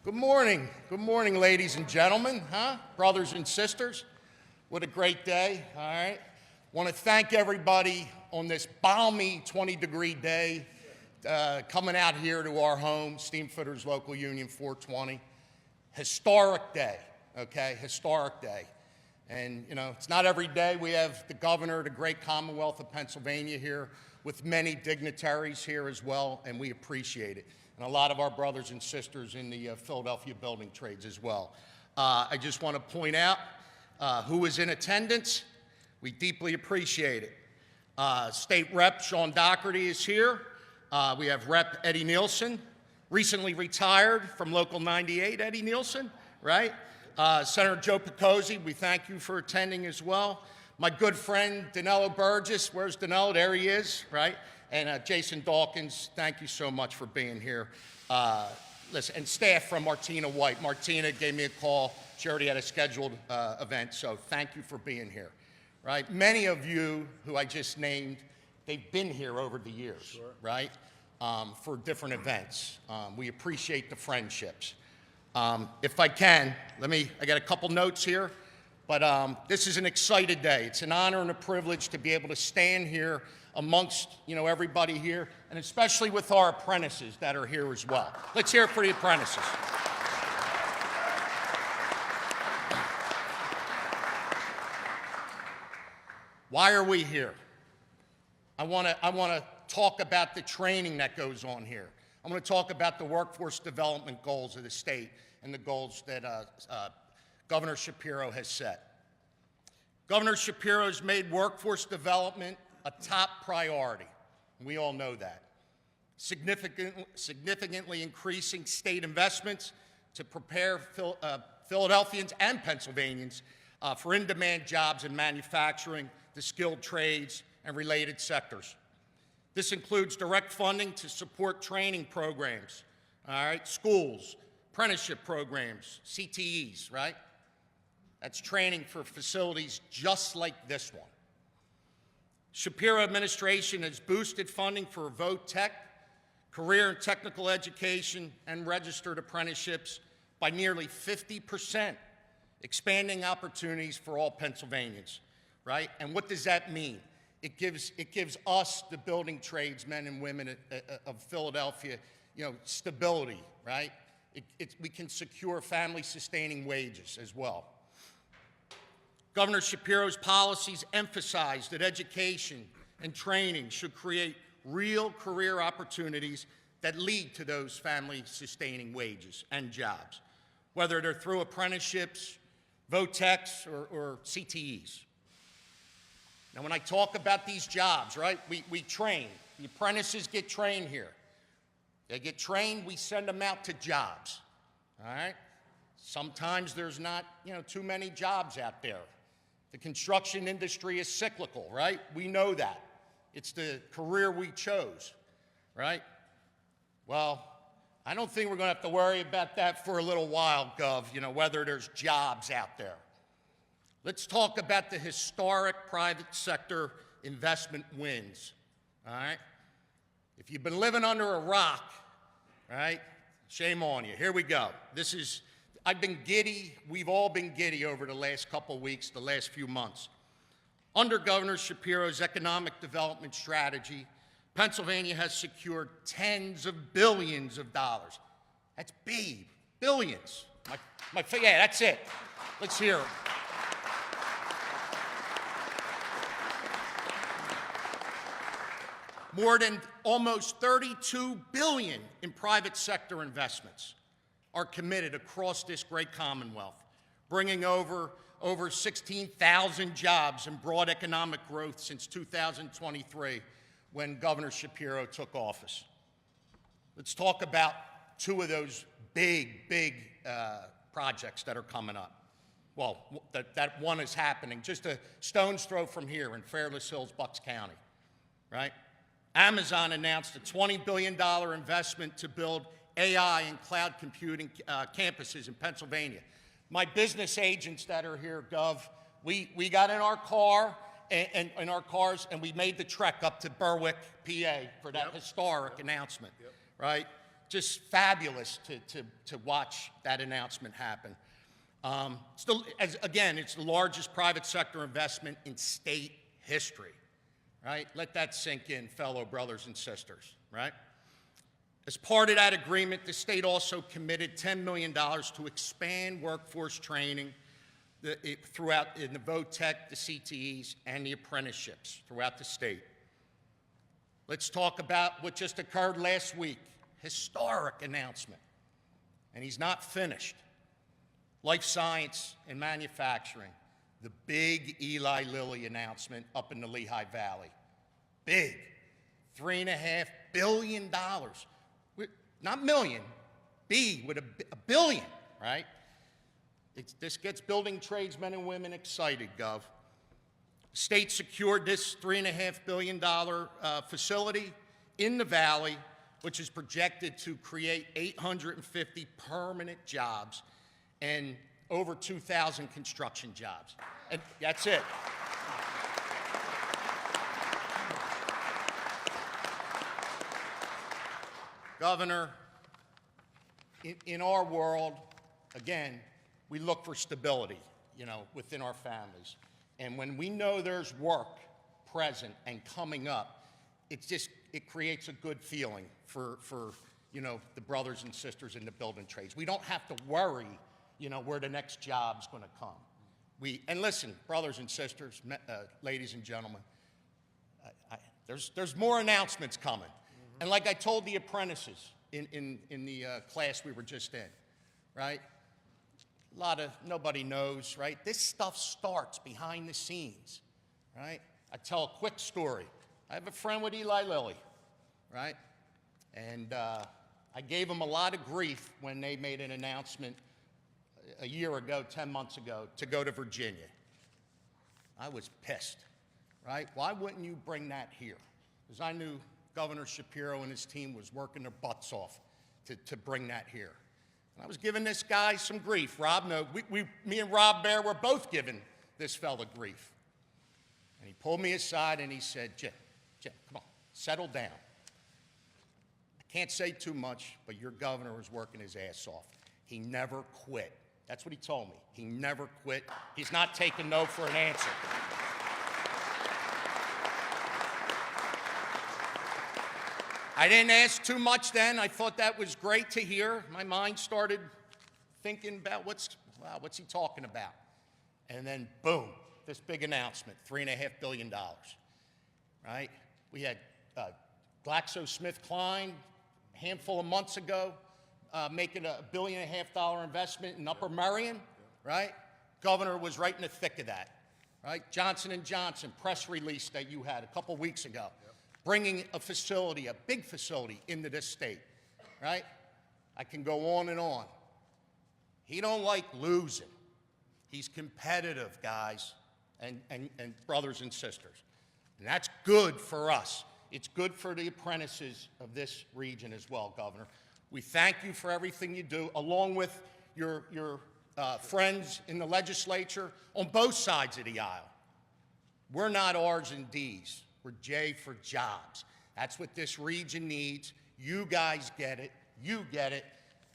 Good morning. Good morning, ladies and gentlemen, brothers and sisters. What a great day, all right? Want to thank everybody on this balmy 20-degree day coming out here to our home, Steamfitters Local Union 420. Historic day, okay? Historic day. And, you know, it's not every day we have the governor of the great Commonwealth of Pennsylvania here with many dignitaries here as well, and we appreciate it. And a lot of our brothers and sisters in the Philadelphia building trades as well. I just want to point out who is in attendance. We deeply appreciate it. State Rep Sean Doherty is here. We have Rep Eddie Nielsen, recently retired from Local 98, Eddie Nielsen, right? Senator Joe Picozzi, we thank you for attending as well. My good friend Danilo Burgess, where's Danilo? There he is, right? And Jason Dawkins, thank you so much for being here. Listen, and staff from Martina White. Martina gave me a call. She already had a scheduled event, so thank you for being here. Right? Many of you who I just named, they've been here over the years, sure, right? For different events. We appreciate the friendships. If I can, I got a couple notes here, but this is an excited day. It's an honor and a privilege to be able to stand here amongst, everybody here, and especially with our apprentices that are here as well. Let's hear it for the apprentices. Why are we here? I want to talk about the training that goes on here. I'm going to talk about the workforce development goals of the state and the goals that Governor Shapiro has set. Governor Shapiro has made workforce development a top priority. We all know that. Significantly increasing state investments to prepare Philadelphians and Pennsylvanians for in-demand jobs in manufacturing, the skilled trades, and related sectors. This includes direct funding to support training programs, all right, schools, apprenticeship programs, CTEs, right? That's training for facilities just like this one. Shapiro administration has boosted funding for Vote Tech, career and technical education, and registered apprenticeships by nearly 50%, expanding opportunities for all Pennsylvanians, right? And what does that mean? It gives us, the building trades, men and women of Philadelphia, stability, right? We can secure family-sustaining wages as well. Governor Shapiro's policies emphasize that education and training should create real career opportunities that lead to those family-sustaining wages and jobs, whether they're through apprenticeships, VOTECs, or CTEs. Now, when I talk about these jobs, right, we train. The apprentices get trained here. They get trained, we send them out to jobs, all right? Sometimes there's not, too many jobs out there. The construction industry is cyclical, right? We know that. It's the career we chose, right? Well, I don't think we're going to have to worry about that for a little while, Gov, whether there's jobs out there. Let's talk about the historic private sector investment wins, all right? If you've been living under a rock, right, shame on you. Here we go. I've been giddy. We've all been giddy over the last couple weeks, the last few months. Under Governor Shapiro's economic development strategy, Pennsylvania has secured tens of billions of dollars. That's big, billions. Yeah, that's it. Let's hear it. More than almost $32 billion in private sector investments are committed across this great Commonwealth, bringing over 16,000 jobs and broad economic growth since 2023 when Governor Shapiro took office. Let's talk about two of those big projects that are coming up. Well, that one is happening just a stone's throw from here in Fairless Hills, Bucks County, right? Amazon announced a $20 billion investment to build AI and cloud computing campuses in Pennsylvania. My business agents that are here, Gov, we got in our car and in our cars and we made the trek up to Berwick, PA for that historic announcement, right? just fabulous to watch that announcement happen. It's the largest private sector investment in state history, right? Let that sink in, fellow brothers and sisters, right? As part of that agreement, the state also committed $10 million to expand workforce training throughout in the VOTEC, the CTEs, and the apprenticeships throughout the state. Let's talk about what just occurred last week. Historic announcement, and he's not finished. Life science and manufacturing, the big Eli Lilly announcement up in the Lehigh Valley. Big, $3.5 billion. Not million, B with a billion, right? This gets building tradesmen and women excited, Gov. State secured this $3.5 billion facility in the Valley, which is projected to create 850 permanent jobs and over 2,000 construction jobs. And that's it. Governor, in our world, again, we look for stability, within our families. And when we know there's work present and coming up, it creates a good feeling for the brothers and sisters in the building trades. We don't have to worry, where the next job's going to come. And listen, brothers and sisters, ladies and gentlemen, there's more announcements coming. Mm-hmm. And like I told the apprentices in the class we were just in, right? Nobody knows, right? This stuff starts behind the scenes, right? I tell a quick story. I have a friend with Eli Lilly, right? And I gave him a lot of grief when they made an announcement a year ago, 10 months ago, to go to Virginia. I was pissed, right? Why wouldn't you bring that here? Because I knew Governor Shapiro and his team was working their butts off to bring that here. And I was giving this guy some grief. Me and Rob Baer were both giving this fella grief. And he pulled me aside and he said, Jim, come on, settle down. I can't say too much, but your governor was working his ass off. He never quit. That's what he told me. He never quit. He's not taking no for an answer. I didn't ask too much then. I thought that was great to hear. My mind started thinking about what's he talking about? And then, boom, this big announcement, $3.5 billion, right? We had GlaxoSmithKline a handful of months ago making a $1.5 billion investment in Upper Merion, right? Governor was right in the thick of that, right? Johnson & Johnson press release that you had a couple weeks ago. Bringing a facility, a big facility, into this state, right? I can go on and on. He don't like losing. He's competitive, guys, and brothers and sisters. And that's good for us. It's good for the apprentices of this region as well, Governor. We thank you for everything you do, along with your friends in the legislature on both sides of the aisle. We're not R's and D's. We're J for jobs. That's what this region needs. You guys get it. You get it.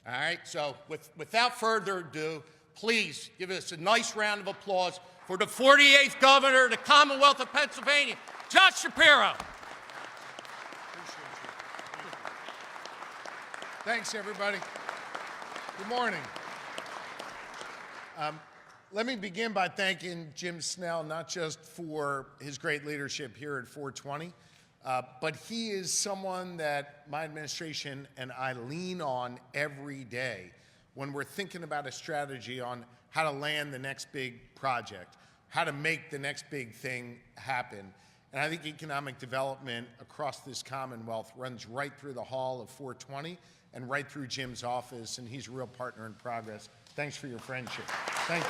All right? So without further ado, please give us a nice round of applause for the 48th Governor of the Commonwealth of Pennsylvania, Josh Shapiro. Thanks, everybody. Good morning. Let me begin by thanking Jim Snell, not just for his great leadership here at 420, but he is someone that my administration and I lean on every day when we're thinking about a strategy on how to land the next big project, how to make the next big thing happen. And I think economic development across this Commonwealth runs right through the hall of 420 and right through Jim's office, and he's a real partner in progress. Thanks for your friendship. Thank you.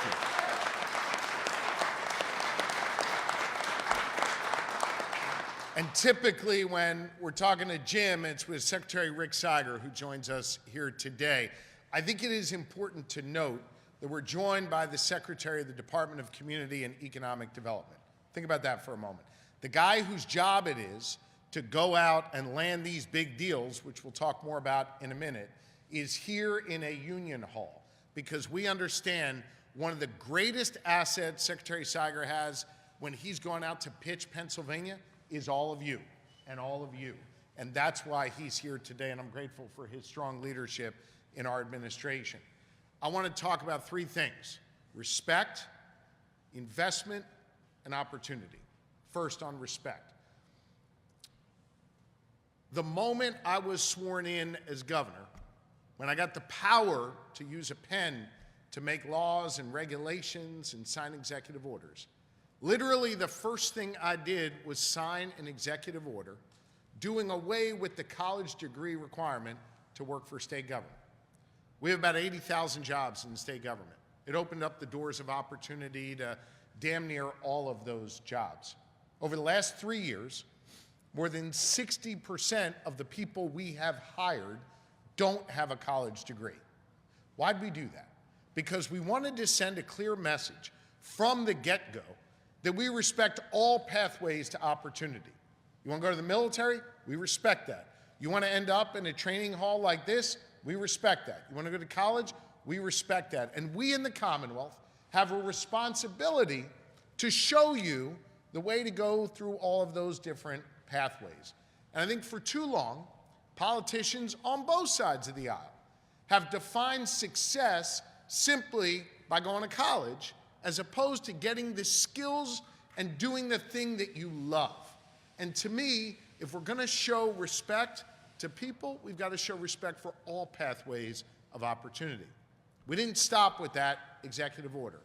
And typically when we're talking to Jim, it's with Secretary Rick Seiger, who joins us here today. I think it is important to note that we're joined by the Secretary of the Department of Community and Economic Development. Think about that for a moment. The guy whose job it is to go out and land these big deals, which we'll talk more about in a minute, is here in a union hall, because we understand one of the greatest assets Secretary Siger has when he's gone out to pitch Pennsylvania is all of you and all of you. And that's why he's here today, and I'm grateful for his strong leadership in our administration. I want to talk about three things: respect, investment, and opportunity. First, on respect. The moment I was sworn in as governor, when I got the power to use a pen to make laws and regulations and sign executive orders, literally the first thing I did was sign an executive order doing away with the college degree requirement to work for state government. We have about 80,000 jobs in the state government. It opened up the doors of opportunity to damn near all of those jobs. Over the last 3 years, more than 60% of the people we have hired don't have a college degree. Why'd we do that? Because we wanted to send a clear message from the get-go that we respect all pathways to opportunity. You want to go to the military? We respect that. You want to end up in a training hall like this? We respect that. You want to go to college? We respect that. And we in the Commonwealth have a responsibility to show you the way to go through all of those different pathways. And I think for too long, politicians on both sides of the aisle have defined success simply by going to college, as opposed to getting the skills and doing the thing that you love. And to me, if we're going to show respect to people, we've got to show respect for all pathways of opportunity. We didn't stop with that executive order.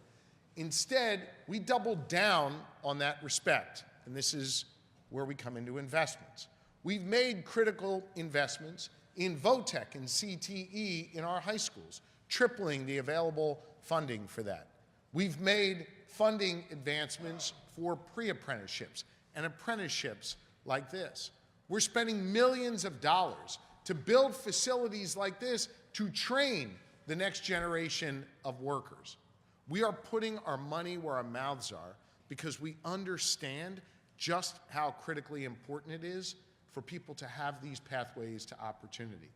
Instead, we doubled down on that respect, and this is where we come into investments. We've made critical investments in VOTEC and CTE in our high schools, tripling the available funding for that. We've made funding advancements for pre-apprenticeships and apprenticeships like this. We're spending millions of dollars to build facilities like this to train the next generation of workers. We are putting our money where our mouths are because we understand just how critically important it is for people to have these pathways to opportunity.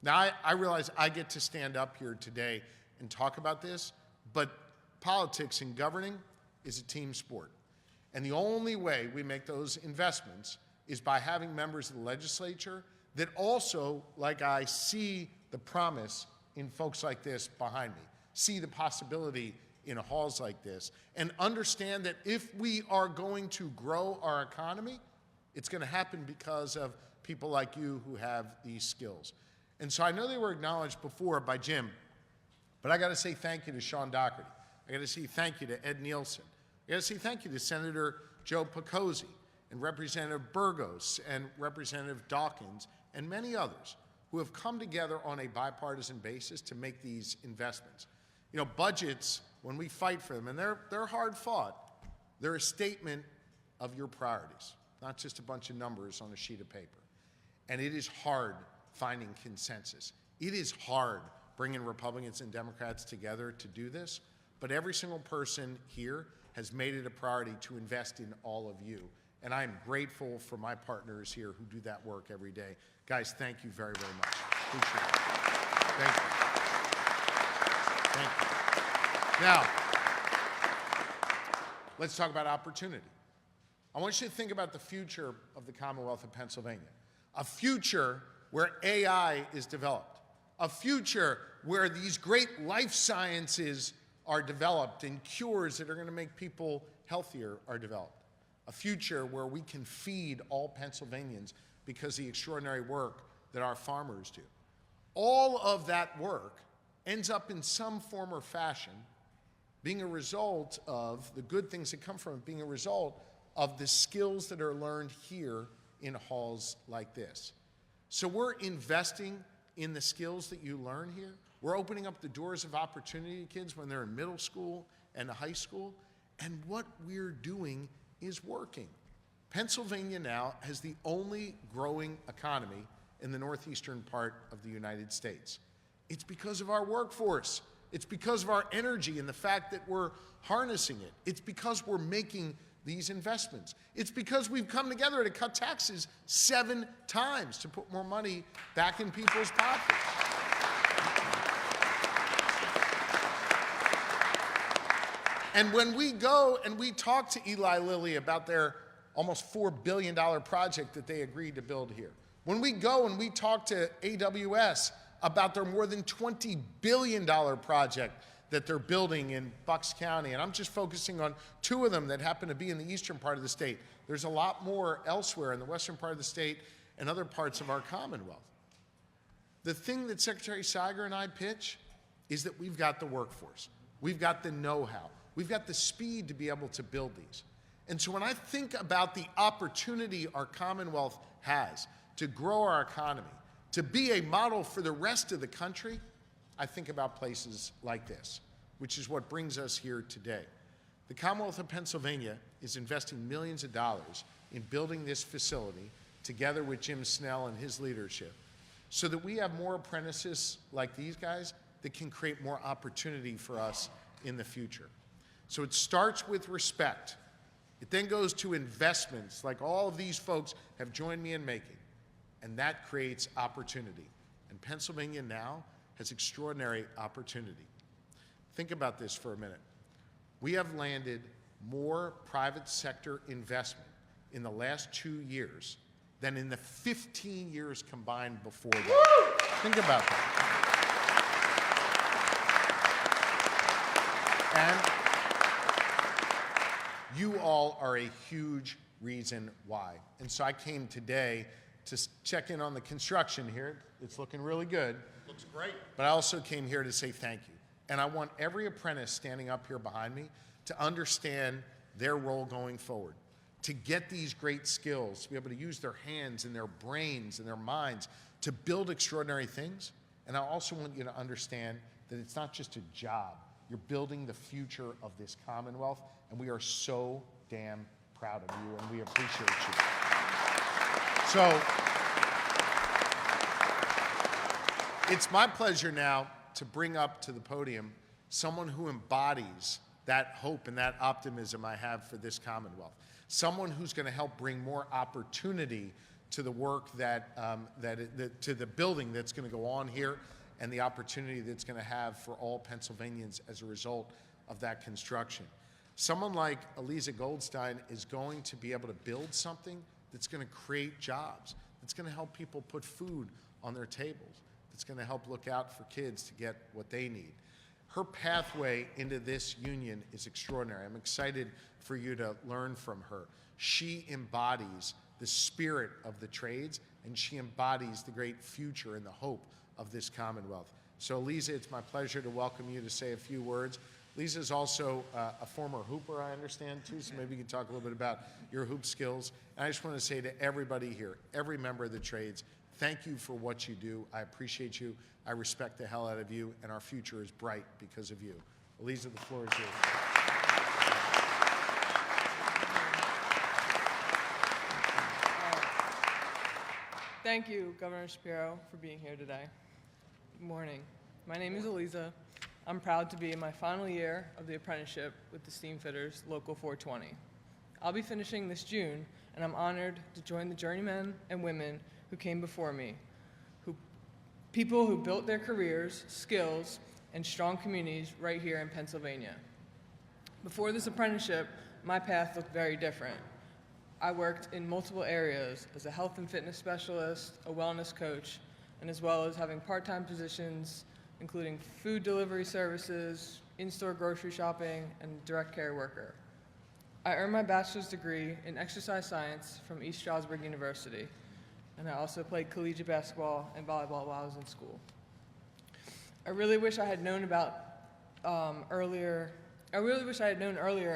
Now, I realize I get to stand up here today and talk about this, but politics and governing is a team sport. And the only way we make those investments is by having members of the legislature that also, like I, see the promise in folks like this behind me, see the possibility in halls like this, and understand that if we are going to grow our economy, it's going to happen because of people like you who have these skills. And so I know they were acknowledged before by Jim, but I got to say thank you to Sean Doherty. I got to say thank you to Ed Nielsen. I got to say thank you to Senator Joe Picozzi and Representative Burgos and Representative Dawkins and many others who have come together on a bipartisan basis to make these investments. You know, budgets, when we fight for them, and they're hard fought, they're a statement of your priorities, not just a bunch of numbers on a sheet of paper. And it is hard finding consensus. It is hard bringing Republicans and Democrats together to do this, but every single person here has made it a priority to invest in all of you. And I'm grateful for my partners here who do that work every day. Guys, thank you very, very much. Appreciate it. Thank you. Thank you. Now, let's talk about opportunity. I want you to think about the future of the Commonwealth of Pennsylvania, a future where AI is developed, a future where these great life sciences are developed and cures that are going to make people healthier are developed, a future where we can feed all Pennsylvanians because of the extraordinary work that our farmers do. All of that work ends up in some form or fashion being a result of the good things that come from it, being a result of the skills that are learned here in halls like this. So we're investing in the skills that you learn here. We're opening up the doors of opportunity to kids when they're in middle school and high school. And what we're doing is working. Pennsylvania now has the only growing economy in the northeastern part of the United States. It's because of our workforce. It's because of our energy and the fact that we're harnessing it. It's because we're making these investments. It's because we've come together to cut taxes 7 times to put more money back in people's pockets. And when we go and we talk to Eli Lilly about their almost $4 billion project that they agreed to build here, when we go and we talk to AWS about their more than $20 billion project that they're building in Bucks County, and I'm just focusing on 2 of them that happen to be in the eastern part of the state. There's a lot more elsewhere in the western part of the state and other parts of our Commonwealth. The thing that Secretary Seiger and I pitch is that we've got the workforce. We've got the know-how. We've got the speed to be able to build these. And so when I think about the opportunity our Commonwealth has to grow our economy, to be a model for the rest of the country, I think about places like this, which is what brings us here today. The Commonwealth of Pennsylvania is investing millions of dollars in building this facility together with Jim Snell and his leadership so that we have more apprentices like these guys that can create more opportunity for us in the future. So it starts with respect. It then goes to investments like all of these folks have joined me in making, and that creates opportunity. And Pennsylvania now has extraordinary opportunity. Think about this for a minute. We have landed more private sector investment in the last 2 years than in the 15 years combined before that. Think about that. And you all are a huge reason why. And so I came today to check in on the construction here. It's looking really good. Looks great. But I also came here to say thank you. And I want every apprentice standing up here behind me to understand their role going forward, to get these great skills, to be able to use their hands and their brains and their minds to build extraordinary things. And I also want you to understand that it's not just a job. You're building the future of this Commonwealth, and we are so damn proud of you, and we appreciate you. So, it's my pleasure now to bring up to the podium someone who embodies that hope and that optimism I have for this Commonwealth. Someone who's going to help bring more opportunity to the work to the building that's going to go on here and the opportunity that's going to have for all Pennsylvanians as a result of that construction. Someone like Eliza Goldstein is going to be able to build something that's going to create jobs, that's going to help people put food on their tables, that's going to help look out for kids to get what they need. Her pathway into this union is extraordinary. I'm excited for you to learn from her. She embodies the spirit of the trades, and she embodies the great future and the hope of this Commonwealth. So Lisa, it's my pleasure to welcome you to say a few words. Lisa is also a former hooper, I understand, too, so maybe you can talk a little bit about your hoop skills. And I just want to say to everybody here, every member of the trades, thank you for what you do. I appreciate you. I respect the hell out of you, and our future is bright because of you. Eliza, the floor is yours. Thank you, Governor Shapiro, for being here today. Good morning. My name is Eliza. I'm proud to be in my final year of the apprenticeship with the Steamfitters Local 420. I'll be finishing this June, and I'm honored to join the journeymen and women who came before me, people who built their careers, skills, and strong communities right here in Pennsylvania. Before this apprenticeship, my path looked very different. I worked in multiple areas as a health and fitness specialist, a wellness coach, and as well as having part-time positions, including food delivery services, in-store grocery shopping, and direct care worker. I earned my bachelor's degree in exercise science from East Stroudsburg University, and I also played collegiate basketball and volleyball while I was in school. I really wish I had known earlier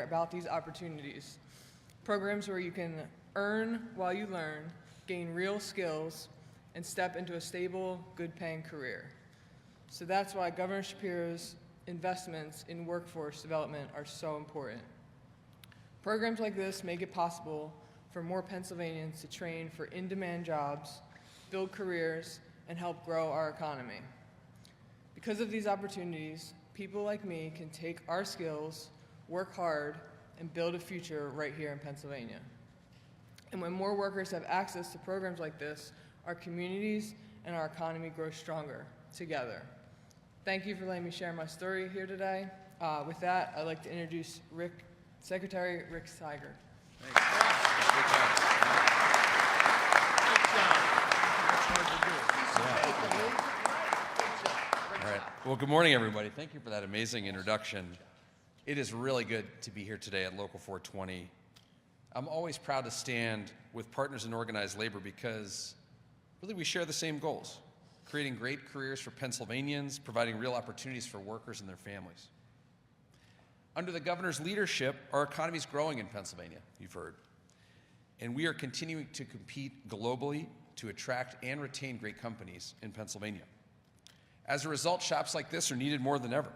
about these opportunities. Programs where you can earn while you learn, gain real skills, and step into a stable, good-paying career. So that's why Governor Shapiro's investments in workforce development are so important. Programs like this make it possible for more Pennsylvanians to train for in-demand jobs, build careers, and help grow our economy. Because of these opportunities, people like me can take our skills, work hard, and build a future right here in Pennsylvania. And when more workers have access to programs like this, our communities and our economy grow stronger together. Thank you for letting me share my story here today. With that, I'd like to introduce Secretary Rick Seiger. All right. Well, good morning, everybody. Thank you for that amazing introduction. It is really good to be here today at Local 420. I'm always proud to stand with partners in organized labor because really we share the same goals: creating great careers for Pennsylvanians, providing real opportunities for workers and their families. Under the governor's leadership, our economy is growing in Pennsylvania, you've heard. And we are continuing to compete globally to attract and retain great companies in Pennsylvania. As a result, shops like this are needed more than ever.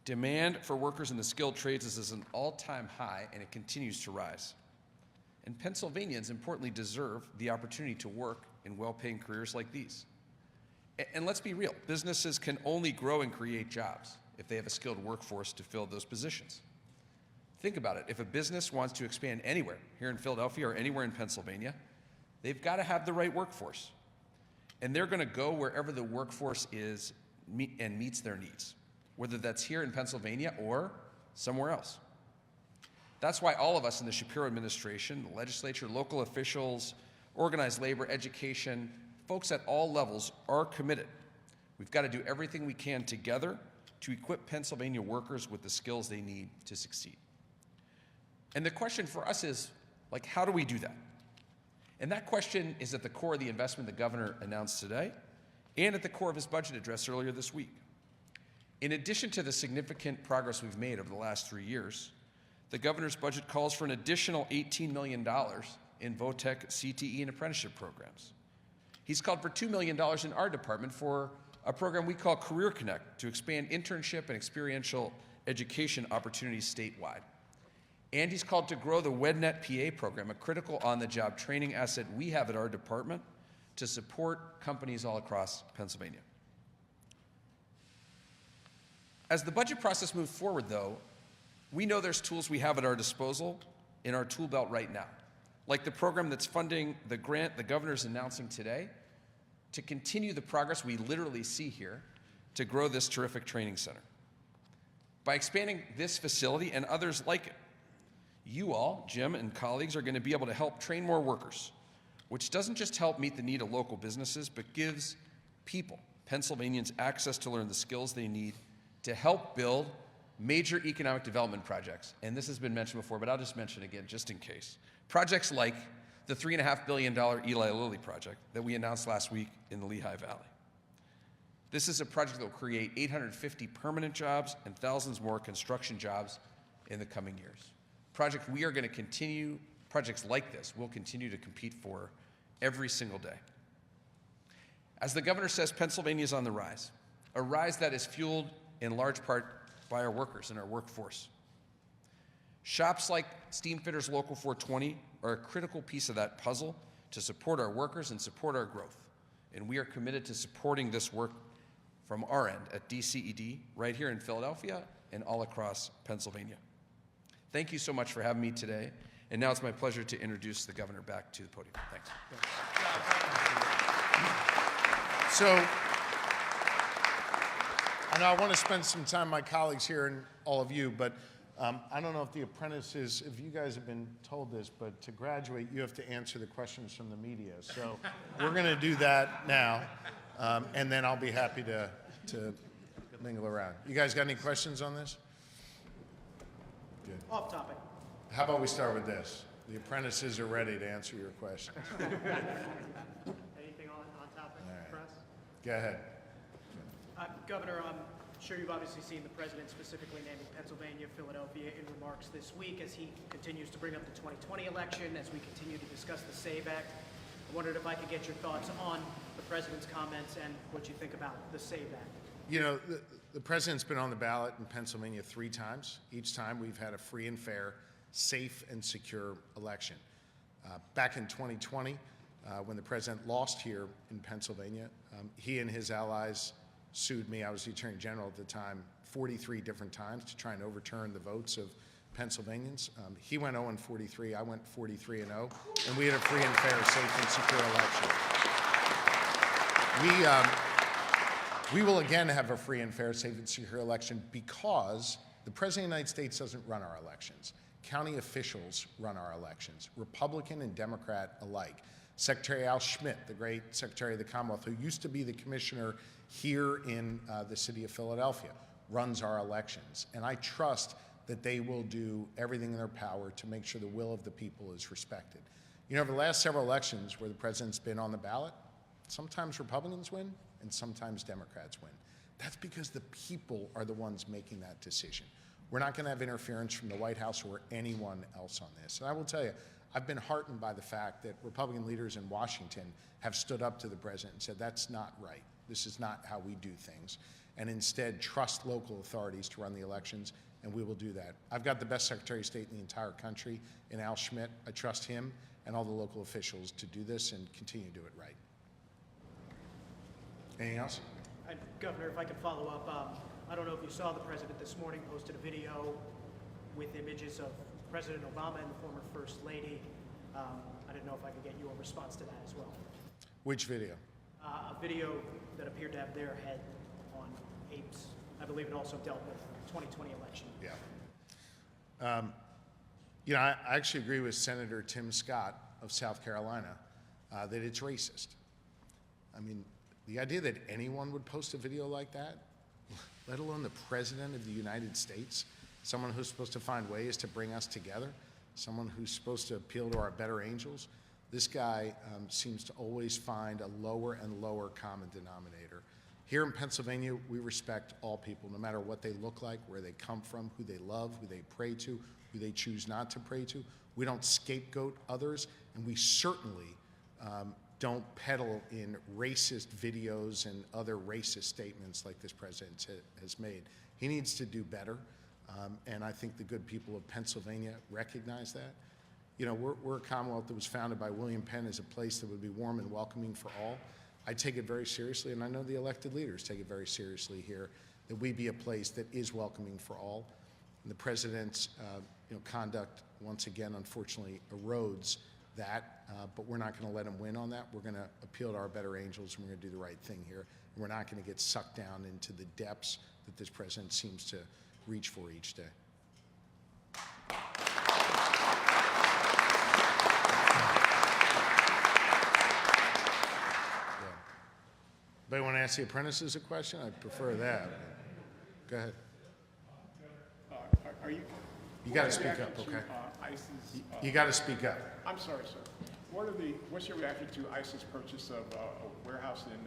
Demand for workers in the skilled trades is an all-time high, and it continues to rise. And Pennsylvanians, importantly, deserve the opportunity to work in well-paying careers like these. And let's be real, businesses can only grow and create jobs if they have a skilled workforce to fill those positions. Think about it. If a business wants to expand anywhere, here in Philadelphia or anywhere in Pennsylvania, they've got to have the right workforce. And they're going to go wherever the workforce is and meets their needs, whether that's here in Pennsylvania or somewhere else. That's why all of us in the Shapiro administration, the legislature, local officials, organized labor, education, folks at all levels are committed. We've got to do everything we can together to equip Pennsylvania workers with the skills they need to succeed. And the question for us is, how do we do that? And that question is at the core of the investment the governor announced today and at the core of his budget address earlier this week. In addition to the significant progress we've made over the last 3 years, the governor's budget calls for an additional $18 million in VOTEC, CTE, and apprenticeship programs. He's called for $2 million in our department for a program we call Career Connect to expand internship and experiential education opportunities statewide. And he's called to grow the WedNet PA program, a critical on-the-job training asset we have at our department to support companies all across Pennsylvania. As the budget process moves forward, though, we know there's tools we have at our disposal in our tool belt right now, like the program that's funding the grant the governor's announcing today to continue the progress we literally see here to grow this terrific training center. By expanding this facility and others like it, you all, Jim and colleagues, are going to be able to help train more workers, which doesn't just help meet the need of local businesses, but gives people, Pennsylvanians, access to learn the skills they need to help build major economic development projects. And this has been mentioned before, but I'll just mention it again just in case. Projects like the $3.5 billion Eli Lilly project that we announced last week in the Lehigh Valley. This is a project that will create 850 permanent jobs and thousands more construction jobs in the coming years. Projects like this we'll continue to compete for every single day. As the governor says, Pennsylvania is on the rise, a rise that is fueled in large part by our workers and our workforce. Shops like Steamfitters Local 420 are a critical piece of that puzzle to support our workers and support our growth. And we are committed to supporting this work from our end at DCED, right here in Philadelphia and all across Pennsylvania. Thank you so much for having me today. And now it's my pleasure to introduce the governor back to the podium. Thanks. So, I know I want to spend some time, my colleagues here and all of you, but I don't know if the apprentices, if you guys have been told this, but to graduate, you have to answer the questions from the media. So we're going to do that now, and then I'll be happy to mingle around. You guys got any questions on this? Good. Off topic. How about we start with this? The apprentices are ready to answer your questions. Anything on topic, right. press? Go ahead. Governor, I'm sure you've obviously seen the president specifically naming Pennsylvania, Philadelphia in remarks this week as he continues to bring up the 2020 election, as we continue to discuss the SAVE Act. I wondered if I could get your thoughts on the president's comments and what you think about the SAVE Act. You know, the president's been on the ballot in Pennsylvania 3 times. Each time we've had a free and fair, safe and secure election. Back in 2020, when the president lost here in Pennsylvania, he and his allies sued me. I was the Attorney General at the time, 43 different times to try and overturn the votes of Pennsylvanians. He went 0-43, I went 43-0, and we had a free and fair, safe and secure election. We will again have a free and fair, safe and secure election because the President of the United States doesn't run our elections. County officials run our elections, Republican and Democrat alike. Secretary Al Schmidt, the great Secretary of the Commonwealth, who used to be the commissioner here in the city of Philadelphia, runs our elections. And I trust that they will do everything in their power to make sure the will of the people is respected. You know, over the last several elections where the president's been on the ballot, sometimes Republicans win and sometimes Democrats win. That's because the people are the ones making that decision. We're not going to have interference from the White House or anyone else on this. And I will tell you, I've been heartened by the fact that Republican leaders in Washington have stood up to the president and said, that's not right. This is not how we do things. And instead trust local authorities to run the elections, and we will do that. I've got the best Secretary of State in the entire country in Al Schmidt. I trust him and all the local officials to do this and continue to do it right. Anything else? And Governor, if I could follow up, I don't know if you saw the president this morning posted a video with images of President Obama and the former First Lady. I didn't know if I could get your response to that as well. Which video? A video that appeared to have their head on apes. I believe it also dealt with the 2020 election. Yeah. You know, I actually agree with Senator Tim Scott of South Carolina that it's racist. I mean, the idea that anyone would post a video like that, let alone the President of the United States, someone who's supposed to find ways to bring us together, someone who's supposed to appeal to our better angels, this guy seems to always find a lower and lower common denominator. Here in Pennsylvania, we respect all people, no matter what they look like, where they come from, who they love, who they pray to, who they choose not to pray to. We don't scapegoat others, and we certainly don't peddle in racist videos and other racist statements like this president has made. He needs to do better, and I think the good people of Pennsylvania recognize that. You know, we're a Commonwealth that was founded by William Penn as a place that would be warm and welcoming for all. I take it very seriously, and I know the elected leaders take it very seriously here, that we be a place that is welcoming for all. And the president's conduct, once again, unfortunately, erodes that, but we're not going to let him win on that. We're going to appeal to our better angels, and we're going to do the right thing here. And we're not going to get sucked down into the depths that this president seems to reach for each day. Anybody want to ask the apprentices a question? I'd prefer that. Go ahead. Are you? You got to speak up, okay? You got to speak up. I'm sorry, sir. What's your reaction to ICE's purchase of a warehouse in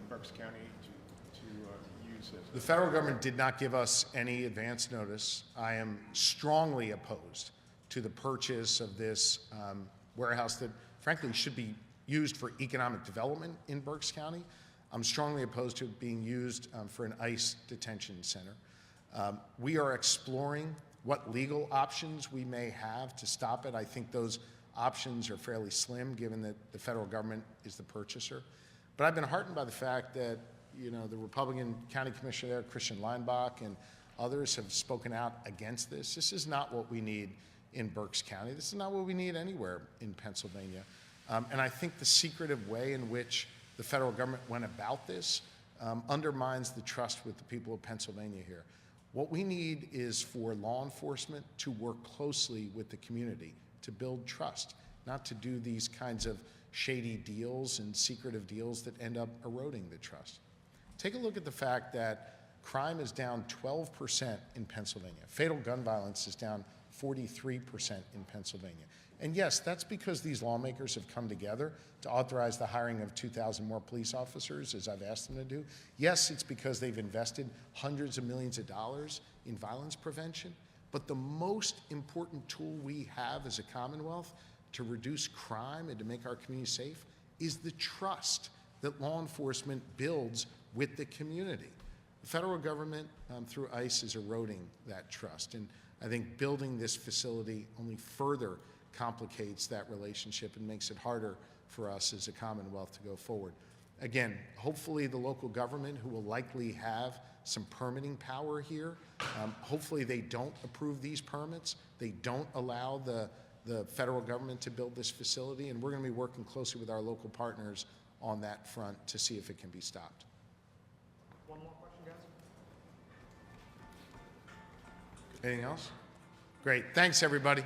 Berks County to use as? The federal government did not give us any advance notice. I am strongly opposed to the purchase of this warehouse that, frankly, should be used for economic development in Berks County. I'm strongly opposed to it being used for an ICE detention center. We are exploring what legal options we may have to stop it. I think those options are fairly slim, given that the federal government is the purchaser. But I've been heartened by the fact that, you know, the Republican county commissioner there, Christian Leinbach, and others have spoken out against this. This is not what we need in Berks County. This is not what we need anywhere in Pennsylvania. And I think the secretive way in which the federal government went about this undermines the trust with the people of Pennsylvania here. What we need is for law enforcement to work closely with the community to build trust, not to do these kinds of shady deals and secretive deals that end up eroding the trust. Take a look at the fact that crime is down 12% in Pennsylvania. Fatal gun violence is down 43% in Pennsylvania. And yes, that's because these lawmakers have come together to authorize the hiring of 2,000 more police officers, as I've asked them to do. Yes, it's because they've invested hundreds of millions of dollars in violence prevention. But the most important tool we have as a Commonwealth to reduce crime and to make our community safe is the trust that law enforcement builds with the community. The federal government, through ICE, is eroding that trust. And I think building this facility only further complicates that relationship and makes it harder for us as a Commonwealth to go forward. Again, hopefully the local government, who will likely have some permitting power here. Hopefully they don't approve these permits. They don't allow the federal government to build this facility, and we're going to be working closely with our local partners on that front to see if it can be stopped. One more question, guys? Anything else? Great. Thanks, everybody.